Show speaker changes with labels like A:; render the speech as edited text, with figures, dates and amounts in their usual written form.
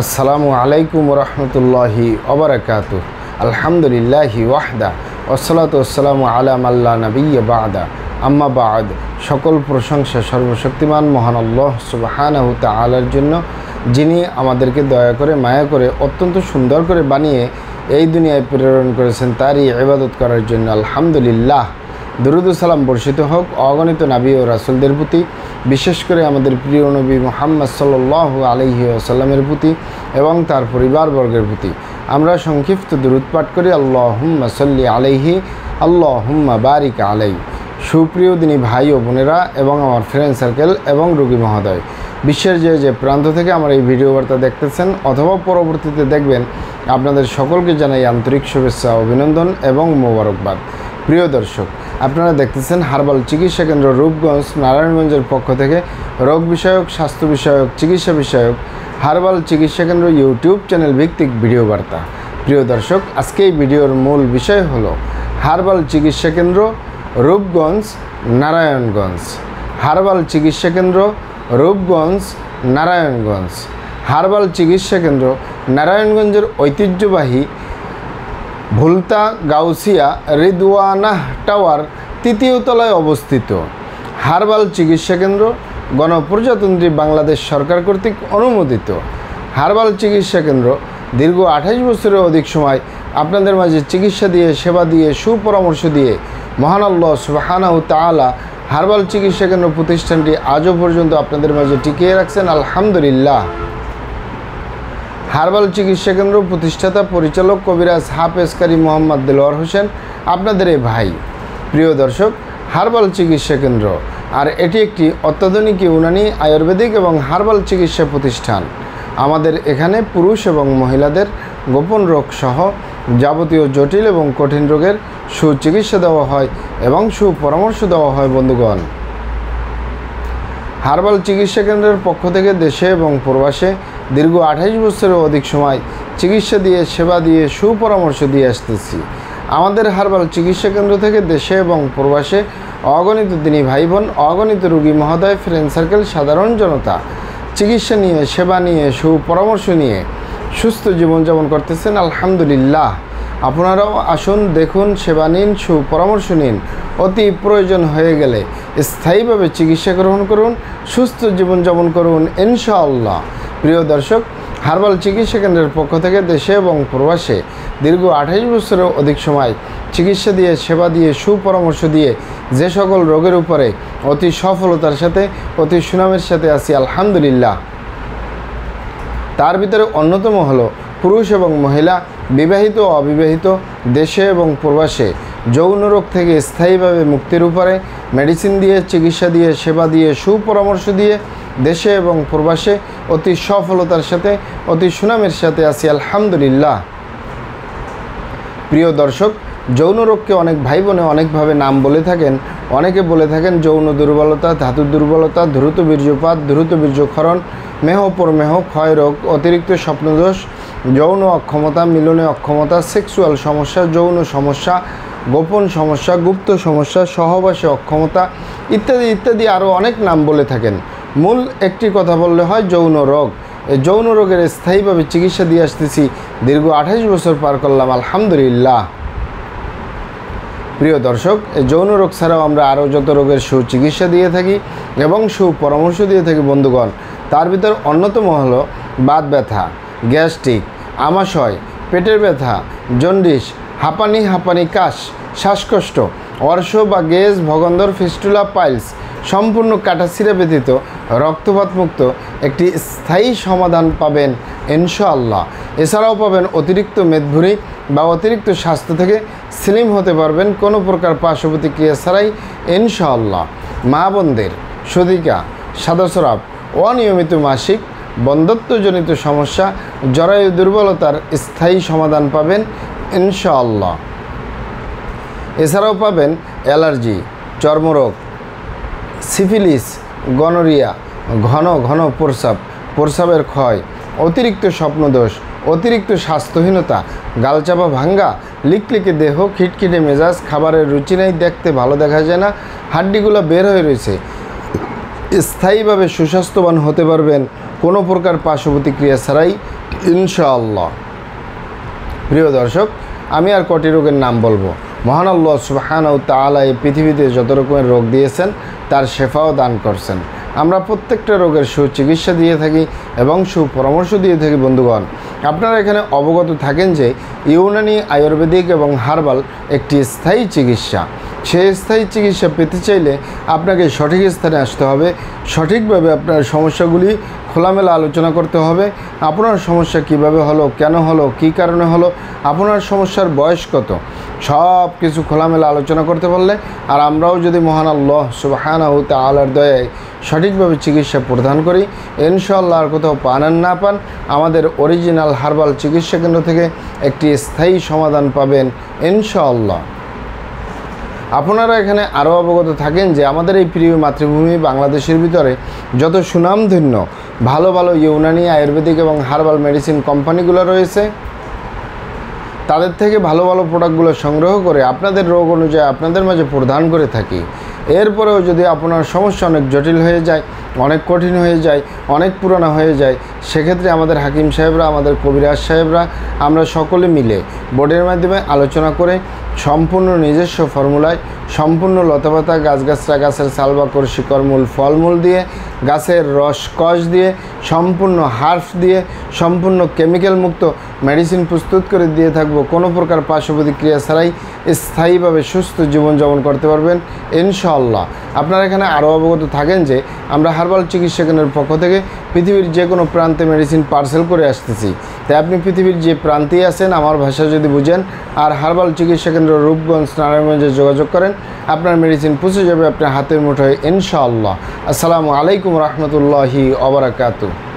A: আসসালামু আলাইকুম রহমতুল্লাহি ওবারাকাতুহু। আলহামদুলিল্লাহি ওয়াহদা ওয়াসসালাতু ওয়াসসালামু আলা মাল্লা নাবিয়্যা বা'দা আম্মা বা'দ। সকল প্রশংসা সর্বশক্তিমান মহান আল্লাহ সুবহানাহু তাআলার জন্য, যিনি আমাদেরকে দয়া করে মায়া করে অত্যন্ত সুন্দর করে বানিয়ে এই দুনিয়ায় প্রেরণ করেছেন তারই ইবাদত করার জন্য। আলহামদুলিল্লাহ। দরুদ ও সালাম বর্ষিত হোক অগণিত নবী ও রাসূলদের প্রতি, বিশেষ করে আমাদের প্রিয় নবী মুহাম্মদ সাল্লাল্লাহু আলাইহি ওয়াসাল্লামের প্রতি এবং তার পরিবারবর্গের প্রতি। আমরা সংক্ষিপ্ত দরুদ পাঠ করি, আল্লাহুম্মা সাল্লি আলাইহি আল্লাহুম্মা বারিক আলাইহি। সুপ্রিয় দিনী ভাই ও বোনেরা এবং আমার ফ্রেন্ড সার্কেল এবং রোগী মহোদয়, বিশ্বের যে প্রান্ত থেকে আমার এই ভিডিও বার্তা দেখতেছেন অথবা পরবর্তীতে দেখবেন, আপনাদের সকলকে জানাই আন্তরিক শুভেচ্ছা, অভিনন্দন এবং মোবারকবাদ। প্রিয় দর্শক, আপনারা দেখতেছেন হার্বাল চিকিৎসা কেন্দ্র রূপগঞ্জ নারায়ণগঞ্জের পক্ষ থেকে রোগ বিষয়ক, স্বাস্থ্য বিষয়ক, চিকিৎসা বিষয়ক হার্বাল চিকিৎসা কেন্দ্র ইউটিউব চ্যানেল ভিত্তিক ভিডিও বার্তা। প্রিয় দর্শক, আজকে এই ভিডিওর মূল বিষয় হলো হার্বাল চিকিৎসা কেন্দ্র রূপগঞ্জ নারায়ণগঞ্জ। হার্বাল চিকিৎসা কেন্দ্র রূপগঞ্জ নারায়ণগঞ্জ। হার্বাল চিকিৎসা কেন্দ্র নারায়ণগঞ্জের ঐতিহ্যবাহী ভুলতা গাউসিয়া রিদওয়ানাহ টাওয়ার তৃতীয় তলায় অবস্থিত। হার্বাল চিকিৎসা কেন্দ্র গণপ্রজাতন্ত্রী বাংলাদেশ সরকার কর্তৃক অনুমোদিত। হার্বাল চিকিৎসা কেন্দ্র দীর্ঘ 28 বছরের অধিক সময় আপনাদের মাঝে চিকিৎসা দিয়ে, সেবা দিয়ে, সুপরামর্শ দিয়ে মহান আল্লাহ সুবহানাহু তাআলা হার্বাল চিকিৎসা কেন্দ্র প্রতিষ্ঠানটি আজও পর্যন্ত আপনাদের মাঝে টিকিয়ে রাখছেন। আলহামদুলিল্লাহ। হার্বাল চিকিৎসা কেন্দ্র প্রতিষ্ঠাতা পরিচালক কবিরাজ হাফেজ কারি মোহাম্মদ দেলোয়ার হোসেন, আপনাদের এই ভাই। প্রিয় দর্শক, হার্বাল চিকিৎসা কেন্দ্র আর এটি একটি অত্যাধুনিক ইউনানি, আয়ুর্বেদিক এবং হার্বাল চিকিৎসা প্রতিষ্ঠান। আমাদের এখানে পুরুষ এবং মহিলাদের গোপন রোগ সহ যাবতীয় জটিল এবং কঠিন রোগের সুচিকিৎসা দেওয়া হয় এবং সুপরামর্শ দেওয়া হয়। বন্ধুগণ, হার্বাল চিকিৎসা কেন্দ্রের পক্ষ থেকে দেশে এবং প্রবাসে দীর্ঘ 28 বছরের অধিক সময় চিকিৎসা দিয়ে, সেবা দিয়ে, সুপরামর্শ দিয়ে আসতেছি। আমাদের হার্বাল চিকিৎসা কেন্দ্র থেকে দেশে এবং প্রবাসে অগণিত দিনী ভাই বোন, অগণিত রোগী মহোদয়, ফ্রেন্ড সার্কেল, সাধারণ জনতা চিকিৎসা নিয়ে, সেবা নিয়ে, সুপরামর্শ নিয়ে সুস্থ জীবনযাপন করতেছেন। আলহামদুলিল্লাহ। আপনারাও আসুন, দেখুন, সেবা নিন, সুপরামর্শ নিন। অতি প্রয়োজন হয়ে গেলে স্থায়ীভাবে চিকিৎসা গ্রহণ করুন, সুস্থ জীবনযাপন করুন ইনশাআল্লাহ। প্রিয় দর্শক, হার্বাল চিকিৎসা কেন্দ্রের পক্ষ থেকে দেশে এবং প্রবাসে দীর্ঘ 28 বছরের অধিক সময় চিকিৎসা দিয়ে, সেবা দিয়ে, সুপরামর্শ দিয়ে যে সকল রোগের উপরে অতি সফলতার সাথে, অতি সুনামের সাথে আছি আলহামদুলিল্লাহ। তার ভিতরে অন্যতম হলো পুরুষ এবং মহিলা, বিবাহিত ও অবিবাহিত, দেশে এবং প্রবাসে যৌন রোগ থেকে স্থায়ীভাবে মুক্তির উপরে মেডিসিন দিয়ে, চিকিৎসা দিয়ে, সেবা দিয়ে, সুপরামর্শ দিয়ে দেশে এবং প্রবাসে অতি সফলতার সাথে, অতি সুনামের সাথে আছি আলহামদুলিল্লাহ। প্রিয় দর্শক, যৌন রোগকে অনেক ভাই বোনে অনেকভাবে নাম বলে থাকেন। অনেকে বলে থাকেন যৌন দুর্বলতা, ধাতু দুর্বলতা, দ্রুত বীর্যপাত, দ্রুত বীর্যক্ষরণ, মেহ প্রমেহ, ক্ষয় রোগ, অতিরিক্ত স্বপ্নদোষ, যৌন অক্ষমতা, মিলনে অক্ষমতা, সেক্সুয়াল সমস্যা, যৌন সমস্যা, গোপন সমস্যা, গুপ্ত সমস্যা, সহবাসে অক্ষমতা ইত্যাদি ইত্যাদি আরও অনেক নাম বলে থাকেন। মূল একটি কথা বললে হয় যৌন রোগ। এই যৌন রোগের স্থায়ীভাবে চিকিৎসা দিয়ে আসতেছি, দীর্ঘ 28 বছর পার করলাম আলহামদুলিল্লাহ। প্রিয় দর্শক, এই যৌন রোগ ছাড়াও আমরা আরও যত রোগের সুচিকিৎসা দিয়ে থাকি এবং সুপরামর্শ দিয়ে থাকি বন্ধুগণ, তার ভিতর অন্যতম হলো বাত ব্যথা, গ্যাস্ট্রিক, আমাশয়, পেটের ব্যথা, জন্ডিস, হাঁপানি, কাশ, শ্বাসকষ্ট, অর্শ বা গেজ, ভগন্দর, ফিস্টুলা, পাইলস সম্পূর্ণ কাটাছিঁড়া ব্যতীত রক্তপাত মুক্ত একটি স্থায়ী সমাধান পাবেন ইনশাআল্লাহ। এছাড়াও পাবেন অতিরিক্ত মেদভুঁড়ি বা অতিরিক্ত স্বাস্থ্য থেকে স্লিম হতে পারবেন কোনো প্রকার পার্শ্ব প্রতিক্রিয়া ছাড়াই ইনশাআল্লাহ। মা বোনদের সদিকা, সাদাস্রাব, অনিয়মিত মাসিক, বন্ধ্যত্বজনিত সমস্যা, জরায়ু দুর্বলতার স্থায়ী সমাধান পাবেন ইনশাআল্লাহ। এছাড়াও পাবেন অ্যালার্জি, চর্মরোগ, সিফিলিস, গনোরিয়া, ঘন ঘন প্রস্রাবের ক্ষয়, অতিরিক্ত স্বপ্নদোষ, অতিরিক্ত স্বাস্থ্যহীনতা, গালচাপা ভাঙ্গা, লিকলিকে দেহ, খিটখিটে মেজাজ, খাবারের রুচি নেই, দেখতে ভালো দেখা যায় না, হাড্ডিগুলো বের হয়ে রয়েছে, স্থায়ীভাবে সুস্বাস্থ্যবান হতে পারবেন কোনো প্রকার পার্শ্ব প্রতিক্রিয়া ছাড়াই ইনশাআল্লাহ। প্রিয় দর্শক, আমি আর কটি রোগের নাম বলবো। মহান আল্লাহ সুবহানাহু ওয়া তাআলা এই পৃথিবীতে যত রকমের রোগ দিয়েছেন তার শেফাও দান করছেন। আমরা প্রত্যেকটা রোগের সুচিকিৎসা দিয়ে থাকি এবং সুপরামর্শ দিয়ে থাকি। বন্ধুগণ, আপনারা এখানে অবগত থাকেন যে ইউনানি, আয়ুর্বেদিক এবং হার্বাল একটি স্থায়ী চিকিৎসা। সেই স্থায়ী চিকিৎসা পেতে চাইলে আপনাকে সঠিক স্থানে আসতে হবে, সঠিকভাবে আপনার সমস্যাগুলি খোলামেলা আলোচনা করতে হবে। আপনার সমস্যা কিভাবে হলো, কেন হলো, কী কারণে হলো, আপনার সমস্যার বয়স কত, সব কিছু খোলামেলা আলোচনা করতে পারলে, আর আমরাও যদি মহান আল্লাহ সুবহানাহু ওয়া তাআলার দয়ায় সঠিকভাবে চিকিৎসা প্রদান করি, ইনশাআল্লাহ আর কোথাও পান আর না পান, আমাদের অরিজিনাল হার্বাল চিকিৎসা কেন্দ্র থেকে একটি স্থায়ী সমাধান পাবেন ইনশাআল্লাহ। আপনারা এখানে আরও অবগত থাকেন যে আমাদের এই প্রিয় মাতৃভূমি বাংলাদেশের ভিতরে যত সুনামধন্য ভালো ভালো ইউনানি, আয়ুর্বেদিক এবং হার্বাল মেডিসিন কোম্পানিগুলো রয়েছে, তাদের থেকে ভালো ভালো প্রোডাক্টগুলো সংগ্রহ করে আপনাদের রোগ অনুযায়ী আপনাদের মাঝে প্রদান করে থাকি। এরপরেও যদি আপনার সমস্যা অনেক জটিল হয়ে যায়, অনেক কঠিন হয়ে যায়, অনেক পুরানো হয়ে যায়, সেক্ষেত্রে আমাদের হাকিম সাহেবরা, আমাদের কবিরাজ সাহেবরা, আমরা সকলে মিলে বোর্ডের মাধ্যমে আলোচনা করে সম্পূর্ণ নিজস্ব ফর্মুলায়, সম্পূর্ণ লতাপাতা, গাছগাছরা, গাছের সালবাকর, শিকড়মূল, ফলমূল দিয়ে, গাছের রস কষ দিয়ে, সম্পূর্ণ হার্ফ দিয়ে, সম্পূর্ণ কেমিক্যাল মুক্ত মেডিসিন প্রস্তুত করে দিয়ে থাকবো। কোনো প্রকার পার্শ্ব প্রতিক্রিয়া ছাড়াই স্থায়ীভাবে সুস্থ জীবনযাপন করতে পারবেন ইনশাআল্লাহ। আপনারা এখানে আরও অবগত থাকেন যে আমরা হার্বাল চিকিৎসা কেন্দ্রের পক্ষ থেকে পৃথিবীর যে কোনো প্রান্তে মেডিসিন পার্সেল করে আসতেছি। তাই আপনি পৃথিবীর যে প্রান্তেই আছেন, আমার ভাষা যদি বুঝেন আর হার্বাল চিকিৎসা কেন্দ্র রূপগঞ্জ, নারায়ণগঞ্জে যোগাযোগ করেন, আপনার মেডিসিন পৌঁছে যাবে আপনার হাতের মুঠোয় ইনশাআল্লাহ। আসসালামু আলাইকুম রহমতুল্লাহি ওয়া বারাকাতুহু।